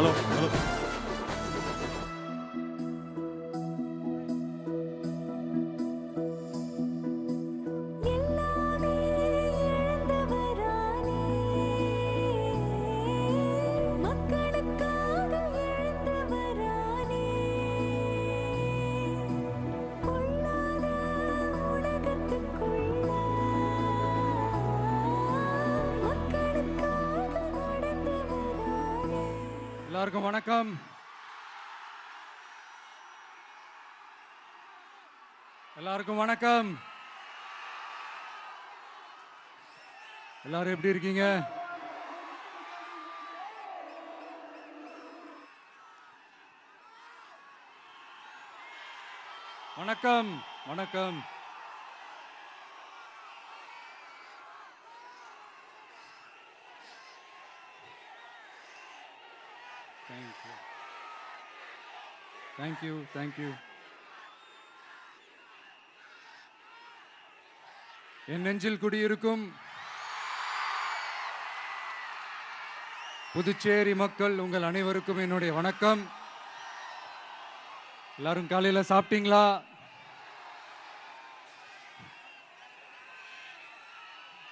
Hello hello. எல்லாருக்கும் வணக்கம். எல்லாருக்கும் வணக்கம். எல்லாரும் எப்படி இருக்கீங்க? வணக்கம் வணக்கம். Thank you thank you. என் நெஞ்சில் குடியிருக்கும் புதுச்சேரி மக்கள் உங்கள் அனைவருக்கும் என்னுடைய வணக்கம். எல்லாரும் காலையில சாப்பிட்டீங்களா?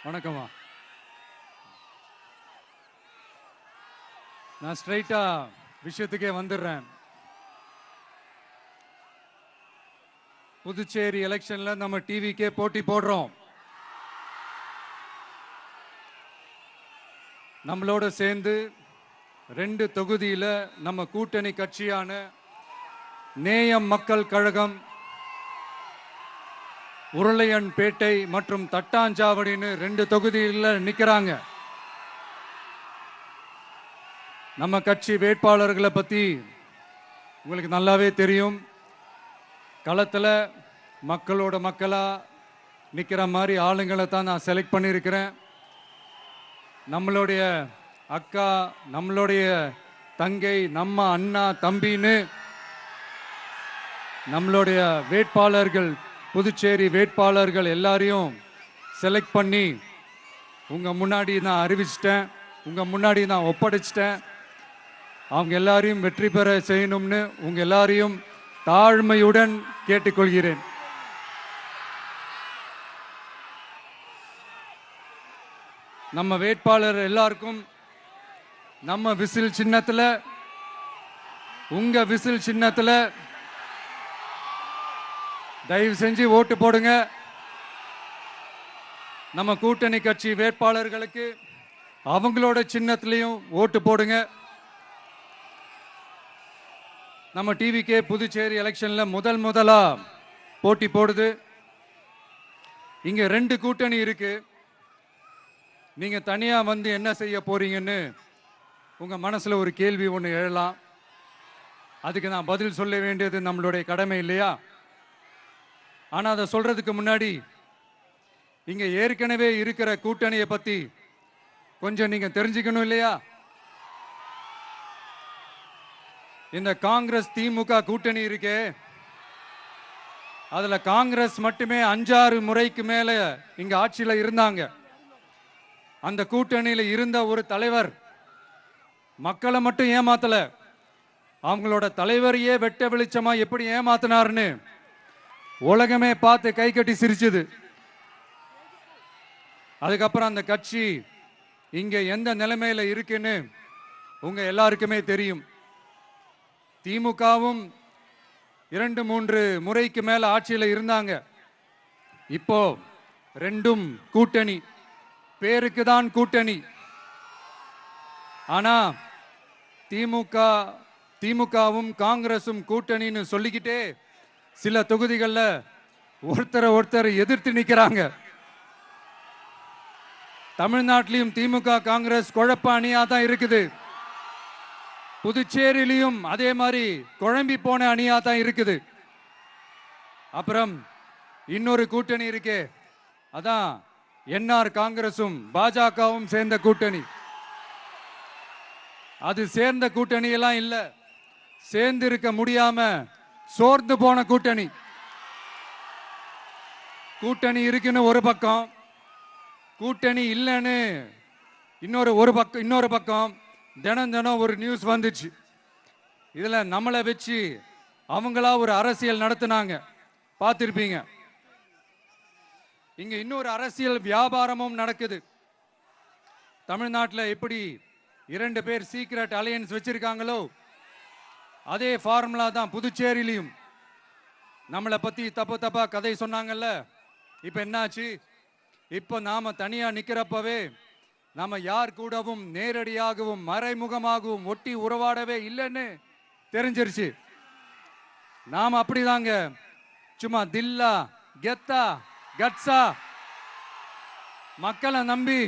வணக்கமா. நான் ஸ்ட்ரைட்டா விஷயத்துக்கே வந்துடுறேன். புதுச்சேரி எலெக்ஷன்ல நம்ம டிவிக்கே போட்டி போடுறோம். நம்மளோட சேர்ந்து 2 தொகுதியில நம்ம கூட்டணி கட்சியான நேயம் மக்கள் கழகம் உருளையன்பேட்டை மற்றும் தட்டாஞ்சாவடின்னு 2 தொகுதியில் நிக்கிறாங்க. நம்ம கட்சி வேட்பாளர்களை பத்தி உங்களுக்கு நல்லாவே தெரியும். களத்தில் மக்களோட மக்களா நிற்கிற மாதிரி ஆளுங்களை தான் நான் செலக்ட் பண்ணியிருக்கிறேன். நம்மளுடைய அக்கா, நம்மளுடைய தங்கை, நம்ம அண்ணா தம்பின்னு நம்மளுடைய வேட்பாளர்கள், புதுச்சேரி வேட்பாளர்கள் எல்லாரையும் செலக்ட் பண்ணி உங்கள் முன்னாடி நான் அறிவிச்சிட்டேன், உங்கள் முன்னாடி நான் ஒப்படைச்சிட்டேன். அவங்க எல்லாரையும் வெற்றி பெற செய்யணும்னு உங்கள் எல்லாரையும் தாழ்மையுடன் கேட்டுக்கொள்கிறேன். நம்ம வேட்பாளர் எல்லாருக்கும் நம்ம விசில் சின்னத்தில், உங்க விசில் சின்னத்தில் தயவு செஞ்சு ஓட்டு போடுங்க. நம்ம கூட்டணி கட்சி வேட்பாளர்களுக்கு அவங்களோட சின்னத்திலையும் ஓட்டு போடுங்க. நம்ம டிவிக்கே புதுச்சேரி எலெக்ஷன்ல முதலா போட்டி போடுது. இங்க 2 கூட்டணி இருக்கு. நீங்க தனியா வந்து என்ன செய்ய போறீங்கன்னு உங்க மனசுல ஒரு கேள்வி ஒன்று எழலாம். அதுக்கு நான் பதில் சொல்ல வேண்டியது நம்மளுடைய கடமை இல்லையா? ஆனா அதை சொல்றதுக்கு முன்னாடி இங்க ஏற்கனவே இருக்கிற கூட்டணியை பத்தி கொஞ்சம் நீங்க தெரிஞ்சுக்கணும் இல்லையா? இந்த காங்கிரஸ் திமுக கூட்டணி இருக்கே, அதுல காங்கிரஸ் மட்டுமே 5-6 முறைக்கு மேல இங்க ஆட்சியில இருந்தாங்க. அந்த கூட்டணியில இருந்த ஒரு தலைவர் மக்களை மட்டும் ஏமாத்தல, அவங்களோட தலைவரையே வெட்ட வெளிச்சமா எப்படி ஏமாத்தினார்னு உலகமே பார்த்து கை கட்டி சிரிச்சது. அதுக்கப்புறம் அந்த கட்சி இங்க எந்த நிலைமையில இருக்குன்னு உங்க எல்லாருக்குமே தெரியும். திமுகவும் 2-3 முறைக்கு மேல ஆட்சியில இருந்தாங்க. இப்போ 2ம் கூட்டணி, பேருக்கு தான் கூட்டணி. ஆனா திமுகவும் காங்கிரசும் கூட்டணின்னு சொல்லிக்கிட்டே சில தொகுதிகளில் ஒருத்தரை எதிர்த்து நிற்கிறாங்க. தமிழ்நாட்டிலையும் திமுக காங்கிரஸ் குழப்ப அணியா தான் இருக்குது. புதுச்சேரியிலையும் அதே மாதிரி குழம்பி போன அணியா தான் இருக்குது. அப்புறம் இன்னொரு கூட்டணி இருக்கே, அதான் என்ஆர் காங்கிரசும் பாஜகவும் சேர்ந்த கூட்டணி. அது சேர்ந்த கூட்டணி எல்லாம் இல்ல, சேர்ந்து இருக்க முடியாம சோர்ந்து போன கூட்டணி. கூட்டணி இருக்குன்னு ஒரு பக்கம், கூட்டணி இல்லைன்னு இன்னொரு பக்கம் தினம் ஒரு நியூஸ் வந்துச்சு. இதுல நம்மளை வச்சு அவங்களா ஒரு அரசியல் நடத்தினாங்க, பார்த்திருப்பீங்க. இங்க இன்னொரு அரசியல் வியாபாரமும் நடக்குது. தமிழ்நாட்டில் எப்படி 2 பேர் சீக்ரெட் அலையன்ஸ் வச்சிருக்காங்களோ அதே ஃபார்முலா தான் புதுச்சேரியிலையும். நம்மளை பத்தி தப்பா கதை சொன்னாங்கல்ல, இப்ப என்னாச்சு? இப்ப நாம தனியா நிக்கிறப்பவே நாம யார் கூடவும் நேரடியாகவும் மறைமுகமாகவும் ஒட்டி உறவாடவே இல்லைன்னு தெரிஞ்சிருச்சு. நாம அப்படிதாங்க, சும்மா தில்லா கெத்தா கட்ஸா மக்களை நம்பி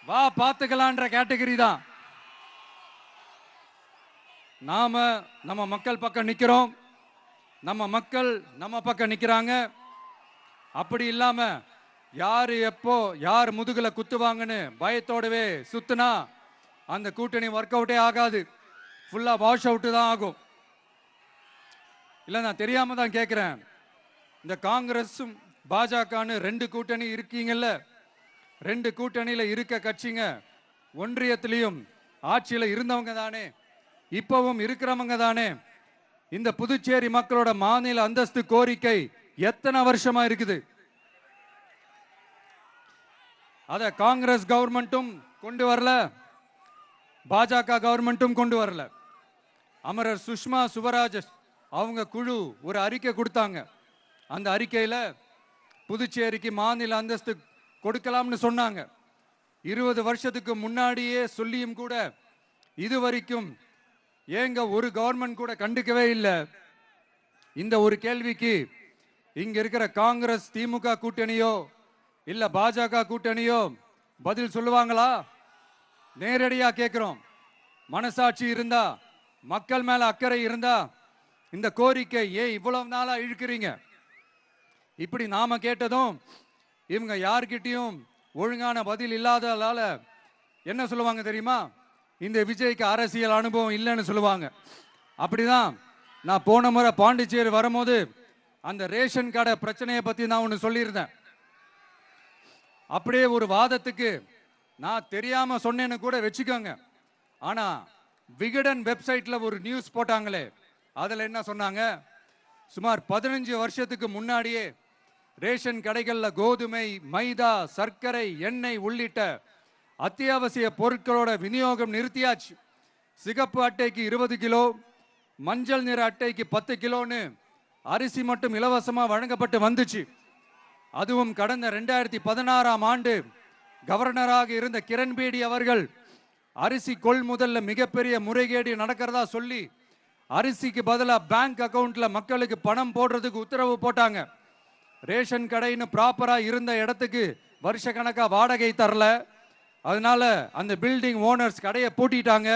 வா பார்த்துக்கலான்ற கேட்டகரி தான். நாம நம்ம மக்கள் பக்கம் நிக்கிறோம், நம்ம மக்கள் நம்ம பக்கம் நிக்கிறாங்க. அப்படி இல்லாம யாரு எப்போ யார் முதுகுல குத்துவாங்கன்னு பயத்தோடவே சுத்துனா அந்த கூட்டணி ஒர்க் அவுட்டே ஆகாது, ஃபுல்லா வாஷ் அவுட் தான் ஆகும். இல்ல நான் தெரியாம தான் கேட்கிறேன், இந்த காங்கிரஸும் பாஜகன்னு 2 கூட்டணி இருக்கீங்கல்ல, 2 கூட்டணியில இருக்க கட்சிங்க ஒன்றியத்திலையும் ஆட்சியில இருந்தவங்க தானே, இப்பவும் இருக்கிறவங்க தானே. இந்த புதுச்சேரி மக்களோட மாநில அந்தஸ்து கோரிக்கை எத்தனை வருஷமா இருக்குது? அத காங்கிரஸ் கவர்மெண்ட்டும் கொண்டு வரல, பாஜக கவர்மெண்ட்டும் கொண்டு வரல. அமரர் சுஷ்மா சுவராஜ் அவங்க குழு ஒரு அறிக்கை கொடுத்தாங்க. அந்த அறிக்கையில புதுச்சேரிக்கு மாநில அந்தஸ்து கொடுக்கலாம்னு சொன்னாங்க. 20 வருஷத்துக்கு முன்னாடியே சொல்லியும் கூட இதுவரைக்கும் ஏங்க ஒரு கவர்மெண்ட் கூட கண்டுக்கவே இல்லை. இந்த ஒரு கேள்விக்கு இங்க இருக்கிற காங்கிரஸ் திமுக கூட்டணியோ இல்ல பாஜக கூட்டணியோ பதில் சொல்லுவாங்களா? நேரடியா கேட்கிறோம். மனசாட்சி இருந்தா, மக்கள் மேல அக்கறை இருந்தா இந்த கோரிக்கை ஏன் இவ்வளவு நாளா இழுக்கிறீங்க? இப்படி நாம கேட்டதும் இவங்க யார்கிட்டயும் ஒழுங்கான பதில் இல்லாததால என்ன சொல்லுவாங்க தெரியுமா? இந்த விஜய்க்கு அரசியல் அனுபவம் இல்லைன்னு சொல்லுவாங்க. அப்படிதான் நான் போன முறை பாண்டிச்சேரி வரும்போது அந்த ரேஷன் கடை பிரச்சனையை பத்தி நான் ஒன்று சொல்லியிருந்தேன். அப்படியே ஒரு வாதத்துக்கு நான் தெரியாம சொன்னேன்னு கூட வச்சுக்கோங்க. ஆனா விகடன் வெப்சைட்ல ஒரு நியூஸ் போட்டாங்களே, அதுல என்ன சொன்னாங்க? சுமார் 15 வருஷத்துக்கு முன்னாடியே ரேஷன் கடைகள்ல கோதுமை, மைதா, சர்க்கரை, எண்ணெய் உள்ளிட்ட அத்தியாவசிய பொருட்களோட விநியோகம் நிறுத்தியாச்சு. சிகப்பு அட்டைக்கு 20 கிலோ, மஞ்சள் நிற அட்டைக்கு 10 கிலோன்னு அரிசி மட்டும் இலவசமா வழங்கப்பட்டு வந்துச்சு. அதுவும் கடந்த 2016ஆம் ஆண்டு கவர்னராக இருந்த கிரண்பேடி அவர்கள் அரிசி கொள்முதல்ல மிகப்பெரிய முறைகேடு நடக்கிறதா சொல்லி அரிசிக்கு பதிலாக பேங்க் அக்கவுண்ட்ல மக்களுக்கு பணம் போடுறதுக்கு உத்தரவு போட்டாங்க. ரேஷன் கடைன்னு ப்ராப்பரா இருந்த இடத்துக்கு வருஷ கணக்கா வாடகை தரல. அதனால அந்த பில்டிங் ஓனர்ஸ் கடையை பூட்டிட்டாங்க.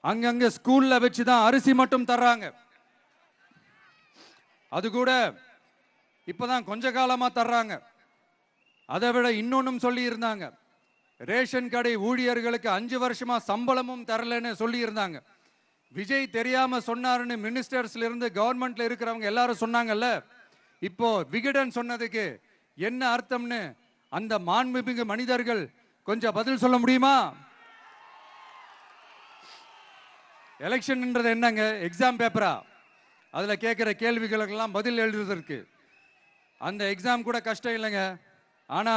அங்கங்க ஸ்கூல்ல வச்சுதான் அரிசி மட்டும் தர்றாங்க. அது கூட இப்பதான் கொஞ்ச காலமா தர்றாங்க. அதை விட இன்னொன்னும் சொல்லி இருந்தாங்க, ரேஷன் கடை ஊழியர்களுக்கு 5 வருஷமா சம்பளமும் தரலன்னு சொல்லி இருந்தாங்க. விஜய் தெரியாம சொன்னாருன்னு மினிஸ்டர்ஸ்ல இருந்து கவர்மெண்ட்ல இருக்கிறவங்க எல்லாரும் சொன்னாங்கல்ல. இப்போ விகடன் சொன்னதுக்கு என்ன அர்த்தம்னு அந்த மாண்புமிகு மனிதர்கள் கொஞ்சம் பதில் சொல்ல முடியுமா? எலெக்ஷன்ன்றது என்னங்க, எக்ஸாம் பேப்பரா? அதுல கேட்கிற கேள்விகளுக்கெல்லாம் பதில் எழுதுவதற்கு அந்த எக்ஸாம் கூட கஷ்டம் இல்லைங்க. ஆனா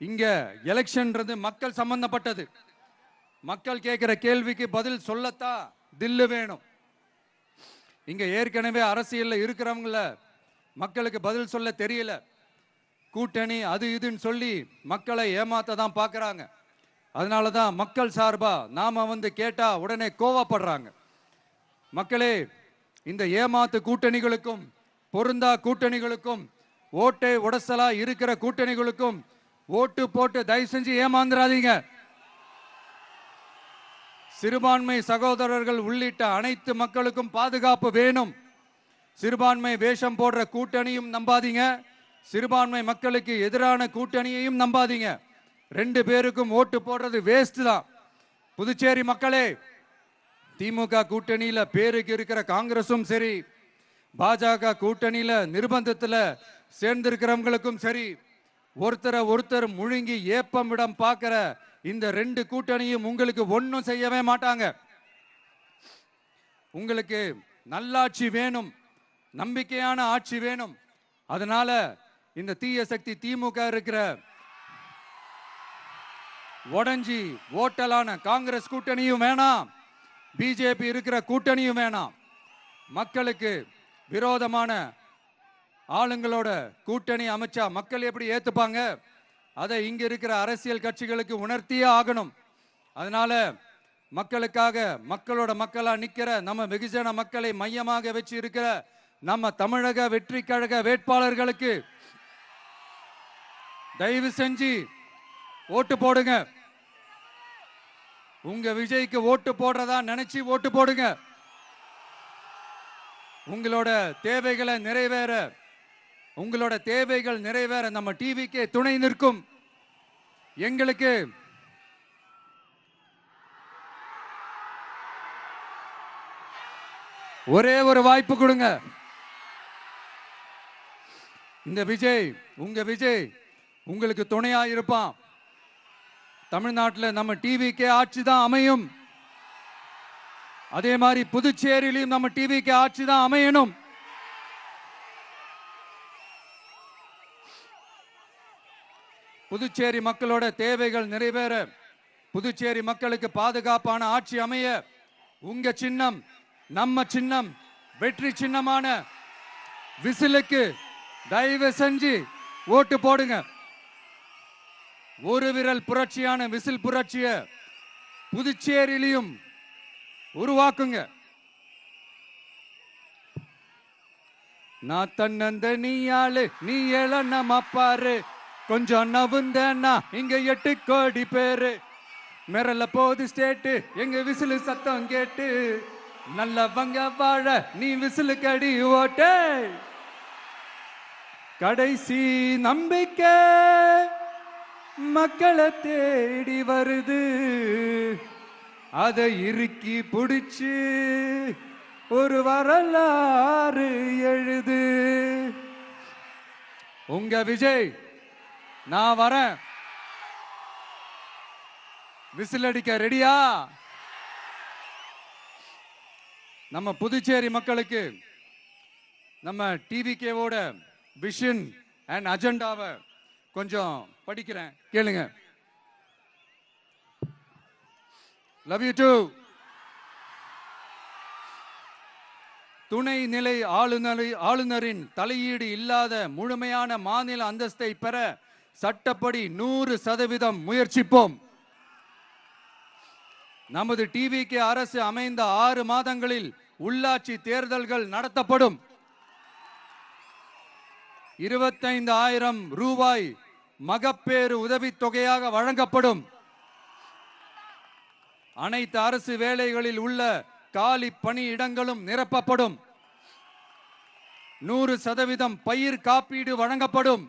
இங்க எலெக்ஷன்ன்றது மக்கள் சம்பந்தப்பட்டது. மக்கள் கேட்கிற கேள்விக்கு பதில் சொல்லத்தான் தில்லு வேணும். இங்க ஏற்கனவே அரசியல்ல இருக்கிறவங்கள மக்களுக்கு பதில் சொல்ல தெரியல. கூட்டணி அது இதுன்னு சொல்லி மக்களை ஏமாத்த தான் பார்க்கறாங்க. அதனாலதான் மக்கள் சார்பா நாம வந்து கேட்டா உடனே கோவப்படுறாங்க. மக்களே, இந்த ஏமாத்து கூட்டணிகளுக்கும் பொருந்தா கூட்டணிகளுக்கும் ஓட்டை உடசலா இருக்கிற கூட்டணிகளுக்கும் ஓட்டு போட்டு தயவு செஞ்சு ஏமாந்துராதீங்க. சிறுபான்மை சகோதரர்கள் உள்ளிட்ட அனைத்து மக்களுக்கும் பாதுகாப்பு வேணும். சிறுபான்மை வேஷம் போடுற கூட்டணியும் நம்பாதீங்க, சிறுபான்மை மக்களுக்கு எதிரான கூட்டணியையும் நம்பாதீங்க. 2 பேருக்கும் ஓட்டு போடுறது வேஸ்ட் தான். புதுச்சேரி மக்களே, திமுக கூட்டணியில பேருக்கு இருக்கிற காங்கிரசும் சரி, பாஜக கூட்டணியில நிர்பந்தத்துல சேர்ந்திருக்கிறவங்களுக்கும் சரி, ஒருத்தர் முழுங்கி ஏப்பமிடம் பார்க்கிற இந்த 2 கூட்டணியும் உங்களுக்கு ஒன்னும் செய்யவே மாட்டாங்க. உங்களுக்கு நல்லாட்சி வேணும், நம்பிக்கையான ஆட்சி வேணும். அதனால இந்த தீய சக்தி திமுக இருக்கிற உடஞ்சி ஓட்டலான காங்கிரஸ் கூட்டணியும் வேணாம், பிஜேபி இருக்கிற கூட்டணியும் வேணாம். மக்களுக்கு விரோதமான ஆளுங்களோட கூட்டணி அமைச்சா மக்கள் எப்படி ஏத்துப்பாங்க? அதை இங்க இருக்கிற அரசியல் கட்சிகளுக்கு உணர்த்தியே ஆகணும். அதனால மக்களுக்காக மக்களோட மக்களா நிக்கிற நம்ம வெகுஜன மக்களை மையமாக வச்சு இருக்கிற நம்ம தமிழக வெற்றி கழக வேட்பாளர்களுக்கு தயவு செஞ்சு ஓட்டு போடுங்க. உங்க விஜய்க்கு ஓட்டு போடுறதா நினைச்சு ஓட்டு போடுங்க. உங்களோட தேவைகளை நிறைவேற, உங்களோட தேவைகள் நிறைவேற நம்ம டிவிக்கே துணை நிற்கும். எங்களுக்கு ஒரே ஒரு வாய்ப்பு கொடுங்க. இந்த விஜய், உங்க விஜய் உங்களுக்கு துணையா இருப்பான். தமிழ்நாட்டில் நம்ம டிவிக்கே ஆட்சி தான் அமையும். அதே மாதிரி புதுச்சேரியிலும் நம்ம டிவிக்கு ஆட்சி தான் அமையணும். புதுச்சேரி மக்களோட தேவைகள் நிறைவேற, புதுச்சேரி மக்களுக்கு பாதுகாப்பான ஆட்சி அமைய உங்க சின்னம், நம்ம சின்னம், வெற்றி சின்னமான விசிலுக்கு தயவு செஞ்சு ஓட்டு போடுங்க. ஒரு விரல் புரட்சியான விசில் புரட்சிய புதுச்சேரியிலும் உருவாக்குங்க. நான் தன்னந்த நீ ஆளு, நீ ஏளனமா பாரு, கொஞ்சம் நவுந்தேன்னா இங்க 8 கோடி பேரு. மிரல போது ஸ்டேட்டு எங்க விசிலு சத்தம் கேட்டு, நல்லவங்க வாழ நீ விசிலு கடி ஓட்டே. கடைசி நம்பிக்கை மக்களை தேடி வருது, அதை இறுக்கி பிடிச்சு ஒரு வரலாறு எழுது. உங்க விஜய், நான் வரேன். விசில் அடிக்க ரெடியா? நம்ம புதுச்சேரி மக்களுக்கு நம்ம டிவிகேவோட விஷன் அண்ட் அஜெண்டாவை கொஞ்சம் படிக்கிறேன், கேளுங்க. Love you too. துணை நிலை ஆளுநரின் தலையீடு இல்லாத முழுமையான மாநில அந்தஸ்தை பெற சட்டப்படி 100% முயற்சிப்போம். நமது டிவிக்கு அரசு அமைந்த 6 மாதங்களில் உள்ளாட்சி தேர்தல்கள் நடத்தப்படும். 25,000 ரூபாய் மகப்பேறு உதவித்தொகையாக வழங்கப்படும். அனைத்து அரசு வேலைகளில் உள்ள காலி பணியிடங்களும் நிரப்பப்படும். 100% பயிர் காப்பீடு வழங்கப்படும்.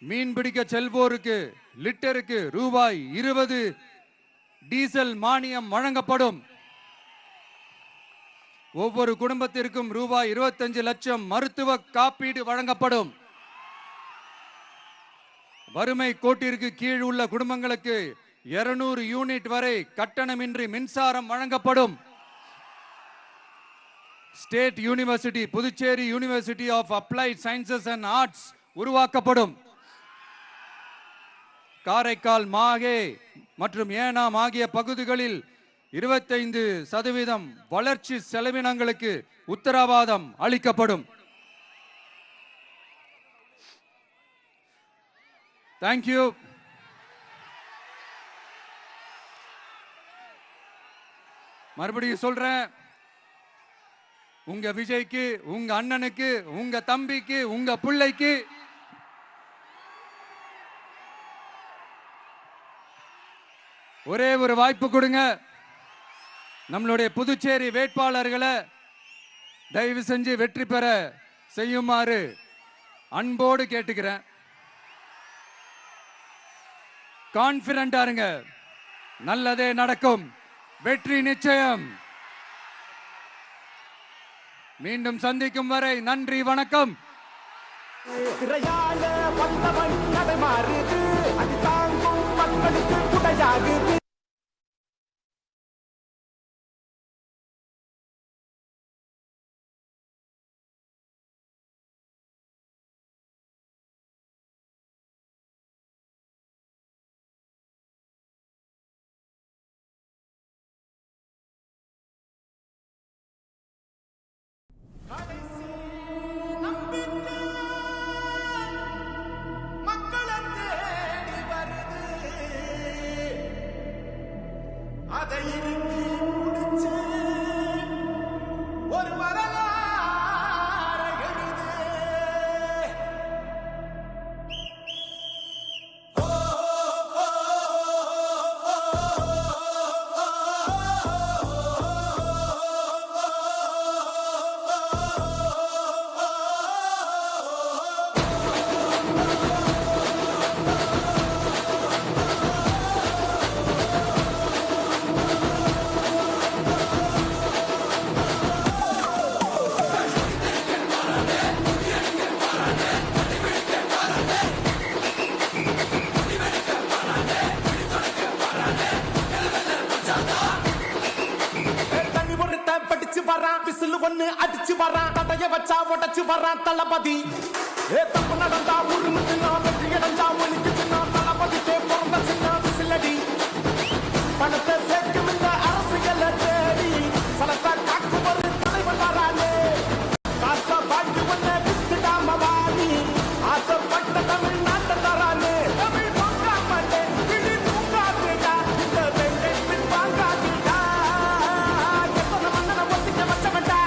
மீன்பிடிக்க செல்வோருக்கு லிட்டருக்கு ரூபாய் 20 டீசல் மானியம் வழங்கப்படும். ஒவ்வொரு குடும்பத்திற்கும் ரூபாய் 25 லட்சம் மருத்துவ காப்பீடு வழங்கப்படும். வறுமை கோட்டிற்கு கீழ் உள்ள குடும்பங்களுக்கு 200 யூனிட் வரை கட்டணமின்றி மின்சாரம் வழங்கப்படும். State university, Puducherry university of applied sciences and arts உருவாக்கப்படும். காரைக்கால், மாஹே மற்றும் ஏனாம் ஆகிய பகுதிகளில் 25% வளர்ச்சி செலவினங்களுக்கு உத்தரவாதம் அளிக்கப்படும். தேங்க்யூ. மறுபடியும் சொல்றேன், உங்க விஜய்க்கு, உங்க அண்ணனுக்கு, உங்க தம்பிக்கு, உங்க பிள்ளைக்கு ஒரே ஒரு வாய்ப்பு கொடுங்க. நம்மளுடைய புதுச்சேரி வேட்பாளர்களை தயவு செஞ்சு வெற்றி பெற செய்யுமாறு அன்போடு கேட்டுக்கிறேன். கான்பிடண்டா இருங்க, நல்லதே நடக்கும், வெற்றி நிச்சயம். மீண்டும் சந்திக்கும் வரை நன்றி, வணக்கம். மக்களுக்கு ஒண்ணு அடிச்சு வரான் தடைய வச்சா உடச்சு வரான் தளபதி தப்பு நடந்தா உருமுதுனா வெற்றி அடைஞ்சா ஒலிக்குதுன்னா தளபதிக்கே பிறந்த சின்ன விசிலடி பணத்தை சேர்க்கும் இந்த அரசியல தேடி சலத்தை காக்கும் ஒரு தலைவன் வரானே காசை பாட்டி ஒண்ணு வித்துடாம வாடி ஆசைப்பட்ட தமிழ் நாட்டை தரானே தமிழ் பொங்காமலே விழி தூங்காதுடா இந்த வெள்ளை பின் வாங்காதுடா எத்தனை மன்னனை ஒத்திக்க வச்சவன்டா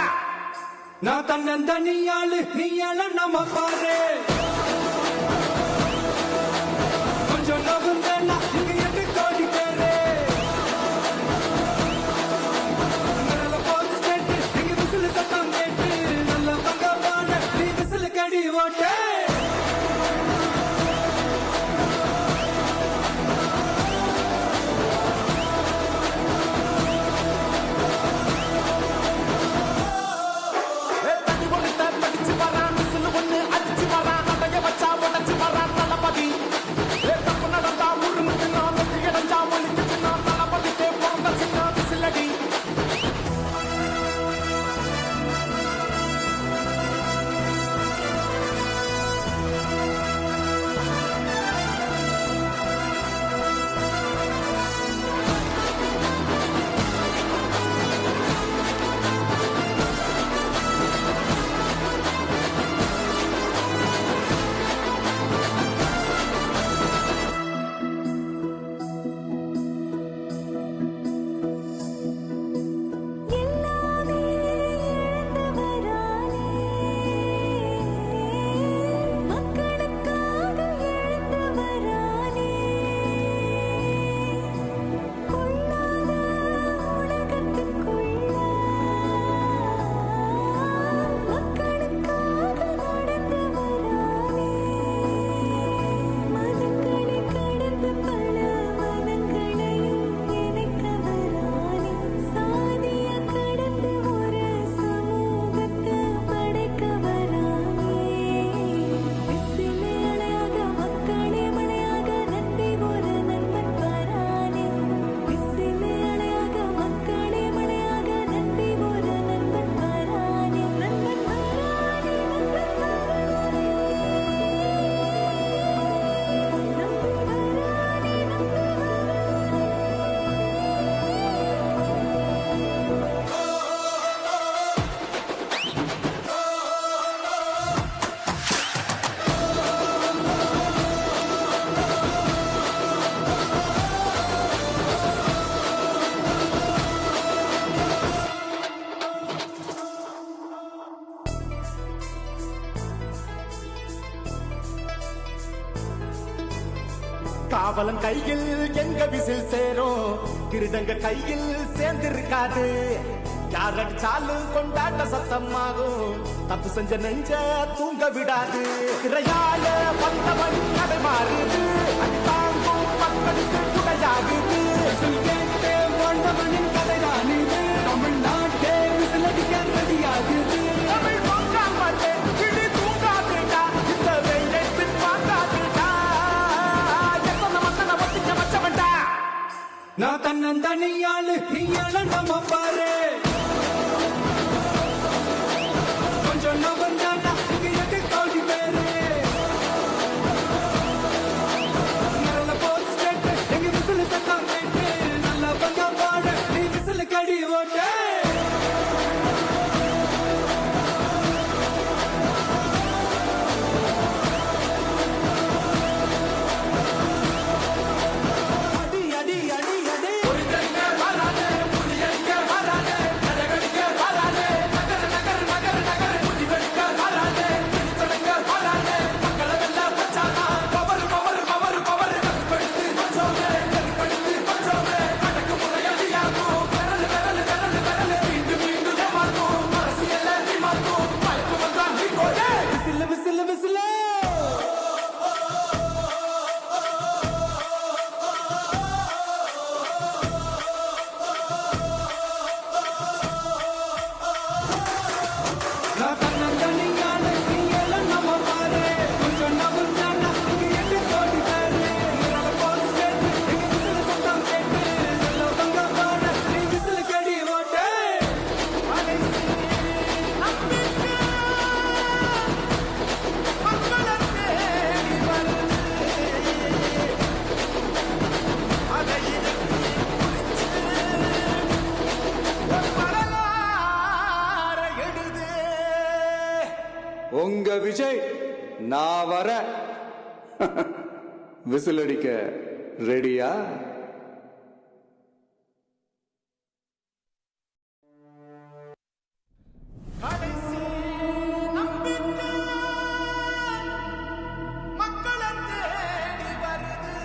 நான் தன்னந்தனியாளு நீ எல்லாம் நம்ம பாரு கொஞ்சம் நகுந்தனா இங்க 8 கோடி பேரு நல்ல போது ஸ்டேட் இங்க விசில் சத்தம் கேட்டு நல்ல பங்கவான நீ விசில் கடி ஓட்டே தண்ணி ஒண்ணு படிச்சு வரான் விசில் ஒண்ணு அடிச்சு வரான் தடைய வச்சா உடச்சு வரான் தளபதி தப்பு நடந்தா உருமுதுன்னா வெற்றி அடைஞ்சா ஒலிக்குதுன்னா தளபதிக்கே பிறந்த சின்ன விசிலடி எல்லாமே இழந்தவரானே மக்களுக்காக எழுந்தவரானே பொல்லாத உலகத்துக்குள்ள மக்களுக்காக நடந்தவரானே மதங்களை கடந்து பல மனங்களையும் இணைத்தவரானே சாதிய கடந்து ஒரு சமூகத்தை படைக்கவரானே விசிலே அலையாக மக்களே மழையாக நம்பி ஒரு நண்பன் வரானே விசிலே அலையாக மக்களே மழையாக நம்பி ஒரு நண்பன் வரானே நண்பன் வரானே நண்பன் வரானே நண்பன் வரானே காவலன் கையில் எங்க விசில் சேரும் திருடங்க கையில் சேர்ந்திருக்காது யார் அடிச்சாலும் கொண்டாட்ட சத்தமாகும் தப்பு செஞ்ச நெஞ்ச தூங்க விடாது இறையால வந்தவன் கடை மாறுது அடி தாங்கும் மக்களுக்கு துணையாகுது விசில் கேட்டு வாழ்ந்தவனின் கதைதான் இது தமிழ்நாட்டே விசில் அடிக்க ரெடியாகுது தமிழ் பொங்காமலே விழி தூங்காதுடா இந்த வெள்ளை பின் வாங்காதுடா எத்தனை மன்னனை ஒத்திக்க வச்சவன்டா நான் தன்னந்தனியாளு நீ எல்லாம் நம்ம பாரு கொஞ்சம் நகுந்தனா இங்க 8 கோடி பேரு நல்ல போது ஸ்டேட் எங்க விசில் சத்தம் கேட்டு நல்ல பங்கவான நீ விசில் கடி ஓட்டே அடி அடி அடி அடி வரானே புலியங்க வரானே கடகடிக்க வரானே நகர் நகர் நகர் நகர் முடிவெடுக்க நான் வர விசில் அடிக்க ரெடியா? கடைசி நம்பிக்கை மக்களை தேடி வருது.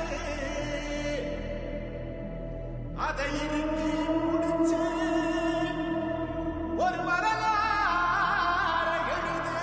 அதை இறுக்கி முடிச்சு ஒரு வரலாறு எழுது.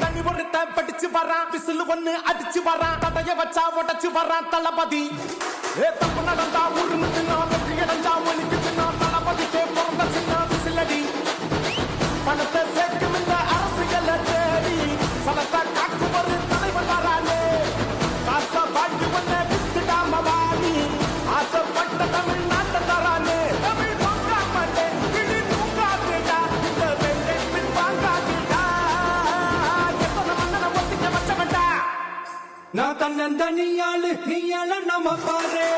தண்ணி பொறுத்த படிச்சு வரான், விசில் ஒண்ணு அடிச்சு வரான், தடைய வச்சா உடச்சு வரான் தளபதி. தப்பு நடந்தா உருமு தின்னா, வெற்றி அடைஞ்சா ஒலிக்கு தின்னா, தளபதிக்கே பிறந்த சின்ன விசிலடி. பணத்தை சேர்க்கும் இந்த அரசியலை தேடி சனத்தை காக்கும் ஒரு தலைவன் வரானே. காசை வாங்கி ஒன்ன வித்துடாம வாடி ஆசைப்பட்ட தமிழ்நாட்டை தரானே. தமிழ் பொங்காமட்டே விழி தூங்காதேடா, இந்த வெள்ளை பின் வாங்காதேடா. எத்தனை மன்னனை ஒத்திக்க வச்சவன்டா. நான் தன்னன் தனியாளு நீயாள நம்ம பாரு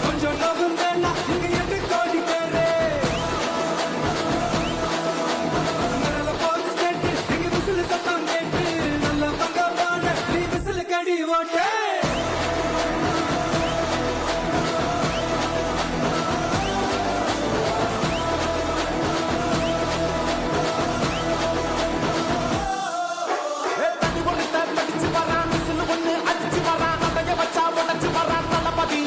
கொஞ்சம் நகுந்தேன்னா இங்க 8 கோடி பேரு மேல போது ஸ்டேட்டு இங்க விசில் சத்தம் கேட்டு நல்ல பங்கவான நீ விசில் கடி ஓட்டு தண்ணி பொறுத்த படிச்சு வரான், விசில் ஒண்ணு அடிச்சு வரான், தடைய வச்சா உடச்சு வரான் தளபதி.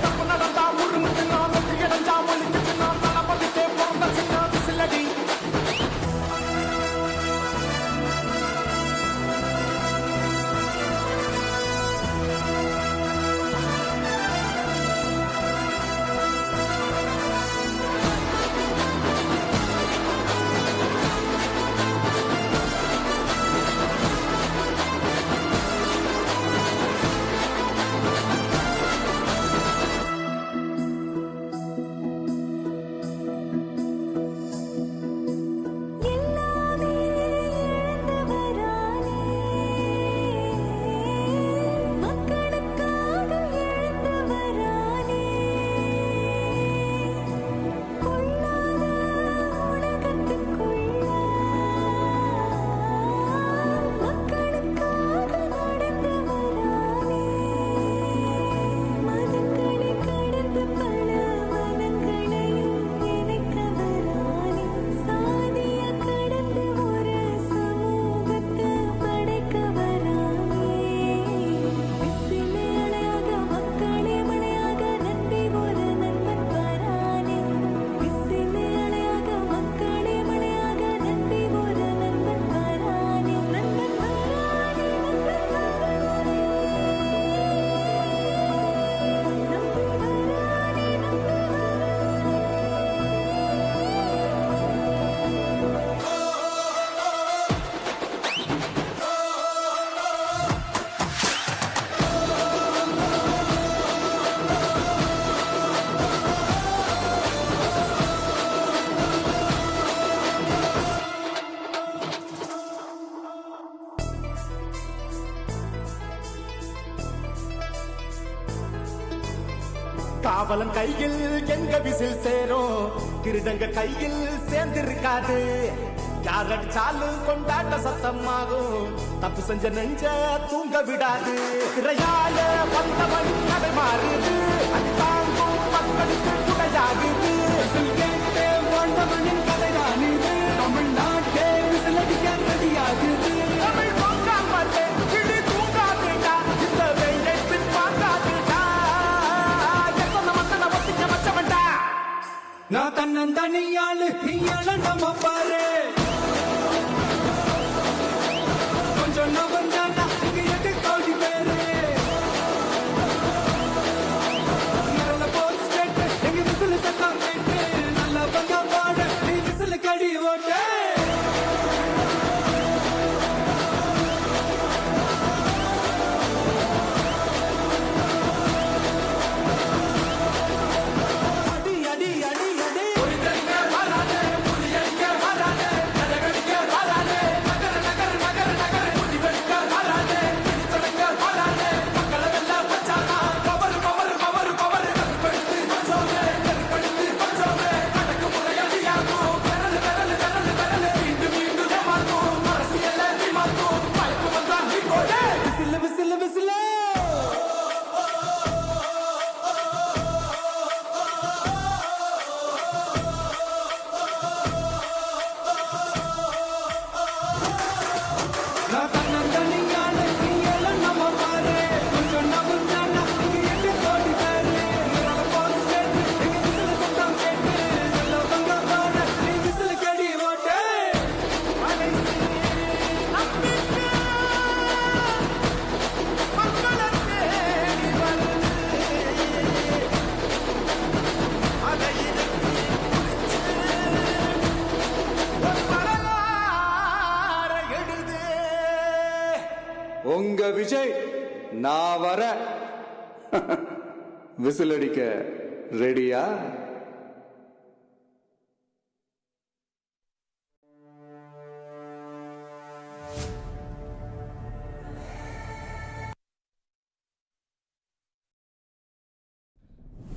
தப்பு நடந்தா உருமு தின்னா, வெற்றி அடைஞ்சா ஒலிக்கு தின்னா, தளபதிக்கே பிறந்த சின்ன விசிலடி. எல்லாமே இழந்தவரானே, மக்களுக்காக இழந்தவரானே. பொல்லாத உலகத்துக்குள்ள மக்களுக்காக நடந்தவரானே. மதங்களை கடந்து பல மனங்களையும் இணைக்கவரானே. சாதிய கடந்து ஒரு சமூகத்தை படைக்கவரானே. விசிலே அணையாக மக்களே மழையாக நம்பி ஒரு நண்பன் வரானே. விசிலே அணையாக மக்களே மழையாக நம்பி ஒரு நண்பன் வரானே. நண்பன் வரானே, நண்பன் வரானே. நண்பன் வரானே, நண்பன் காவலன் கையில் எங்க விசில் சேரும், திருடங்க கையில் சேர்ந்திருக்காது. யார் அடிச்சாலும் கொண்டாட்ட சத்தமாகும், தப்பு செஞ்ச நெஞ்ச தூங்க விடாது. திரையால வந்தவன் கதை மாறுது, அது தாங்கும் மக்களுக்கு துணையாகுது. விசில் கேட்டு வாழ்ந்தவனின் கதைதான் இது தமிழ்நாட்டே விசில் அடிக்க ரெடியாகுது தமிழ் பொங்காமட்டே விழி தூங்காதேடா, இந்த வெள்ளை பின் வாங்காதேடா. எத்தனை மன்னனை ஒத்திக்க வச்சவன்டா. நான் தன்னன் தனியாளு நீயாள நம்ம பாரு கொஞ்சம் நவந்தானா இங்க 8 கோடி பேரு நான் வர விசில் அடிக்க ரெடியா?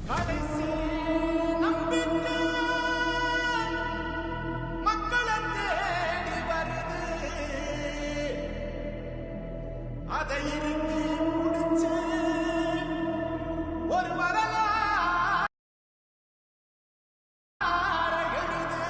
கடைசி நம்பிக்கை மக்களை தேடி வருது. அதை இறுக்கி முடிச்சு ஒரு வரலாறு எழுது.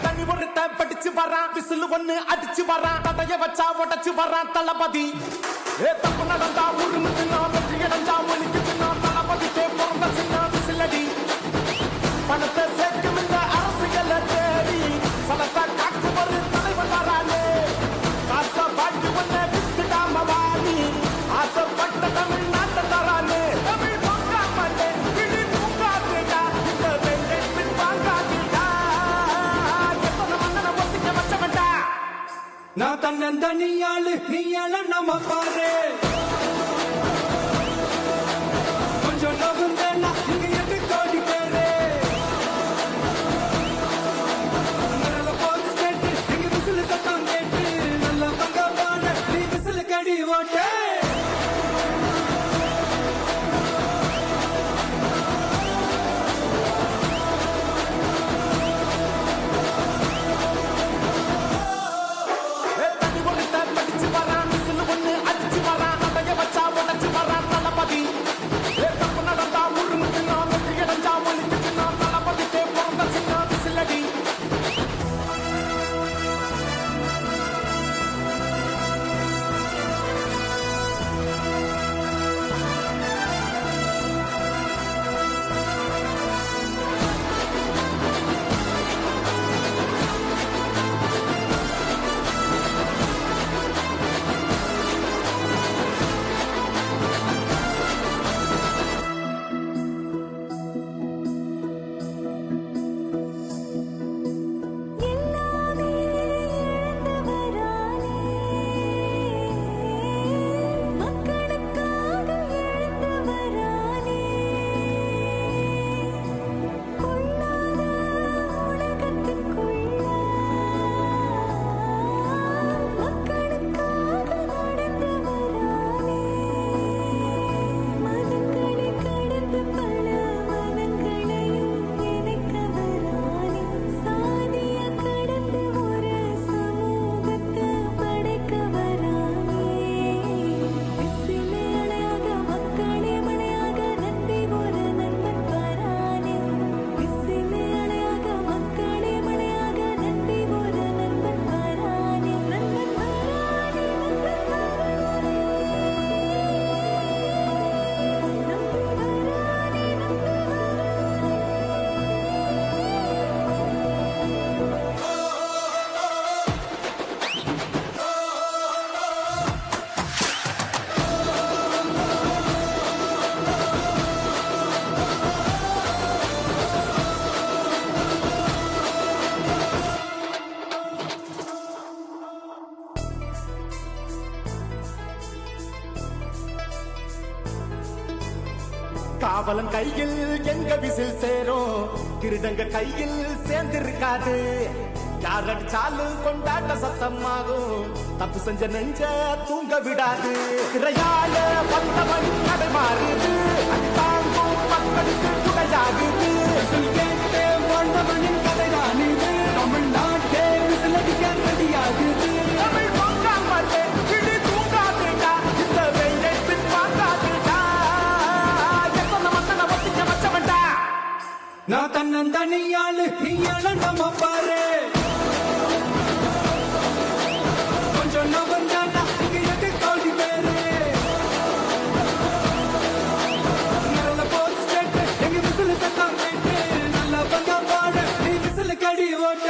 தண்ணி ஒருத்த படிச்சு வரான், விசில் ஒண்ணு அடிச்சு வரான், தடைய வச்சா உடைச்சு வரான் தளபதி. தப்பு நடந்தா உருமு தின்னா, வெற்றி அடைஞ்சா ஒலிக்கு தின்னா, தளபதிக்கே பிறந்த சின்ன விசிலடி. பணத்தை சேர்க்கும் இந்த அரசியலை தேடி சலத்தை காக்கும் ஒரு தலைவன் வரானே. காசை பாட்டி ஒன்ன வித்துடாம வாணி, ஆசைப்பட்ட தமிழ்நாட்டை தரானே. தமிழ் பொங்காமலே கிளி தூங்காதேடா, இந்த வெள்ளை பின் வாங்காதேடா. எத்தனை மன்னனை ஒத்திக்க வச்சவன்டா. நான் தன்னன் தனியாளு நீ நம்ம பாரு கொஞ்சம் நகுந்தேன்னா இங்க 8 கோடி பேரு மேல போது ஸ்டேட் எங்க விசில் சத்தம் கேட்டு நல்ல பங்கவான நீ விசில் கடி ஓட்டே தண்ணி ஒருத்த படிச்சு வரான், விசில் ஒண்ணு அடிச்சு வரான், தடைய வச்சா உடைச்சு வரான் தளபதி. தப்பு நடந்தா உருமு தின்னா, வெற்றி அடைஞ்சா ஒலிக்கு தின்னா, தளபதிக்கே பிறந்த சின்ன விசிலடி. எல்லாமே இழந்தவரானே மக்களுக்காக இழந்தவரானே பொல்லாத உலகத்துக்குள்ள மக்களுக்காக நடந்தவரானே மதங்களை கடந்து பல மனங்களையும் இணைக்கவரானே சாதிய கடந்து ஒரு சமூகத்தை படைக்கவரானே விசிலே அலையாக மக்களே மழையாக நம்பி ஒரு நண்பன் வரானே விசிலே அலையாக மக்களே மழையாக நம்பி ஒரு நண்பன் வரானே நண்பன் வரானே நண்பன் வரானே காவலன் கையில் எங்க விசில் சேரும், திருடங்க கையில் சேர்ந்திருக்காது. யார் அடிச்சாலும் கொண்டாட்ட சத்தமாகும், தப்பு செஞ்ச நெஞ்ச தூங்க விடாது. திரையால வந்தவன் கடை மாறுது, அது தாங்கும் மக்களுக்கு துணையாகுது. விசில் கேட்டே வாழ்ந்தவனின் கதைதான் இது தமிழ்நாட்டே விசில் அடிக்க ரெடியாகுது தமிழ் பொங்காமலே கிளி தூங்காதேடா, இந்த வெள்ளை பின் வாங்காதேடா. எத்தனை மன்னனை ஒத்திக்க வச்சவன்டா. நான் தன்னை தன்னந்தனியாளு நீ நம்ம பாரு கொஞ்சம் நவந்தானா இங்க எட்டு கோடி பேரு நல்ல போது ஸ்டேட் எங்க விசில் சத்தம் கேட்டு நல்ல பங்க பாட நீ விசில் கடி ஓட்ட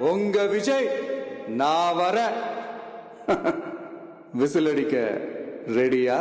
உங்க விஜய் நான் வர விசில் அடிக்க ரெடியா?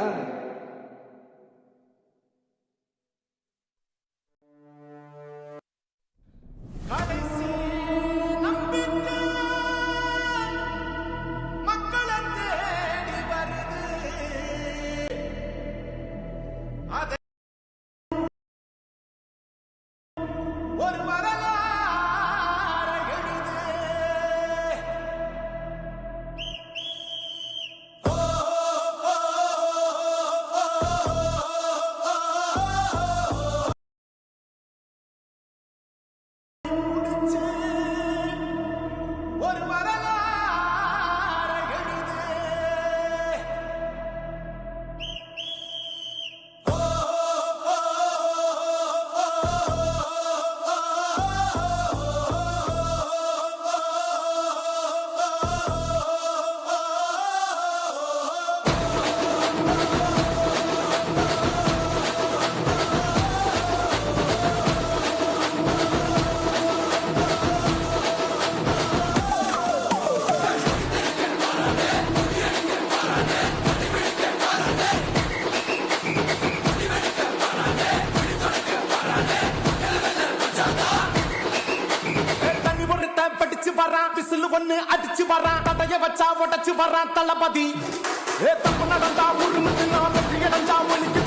விசில் ஒண்ணு அடிச்சு வரான் தடைய வச்சா உடச்சு வரான் தளபதி தப்பு நடந்தா ஒரு வெற்றி அடைஞ்சா ஒலிக்கு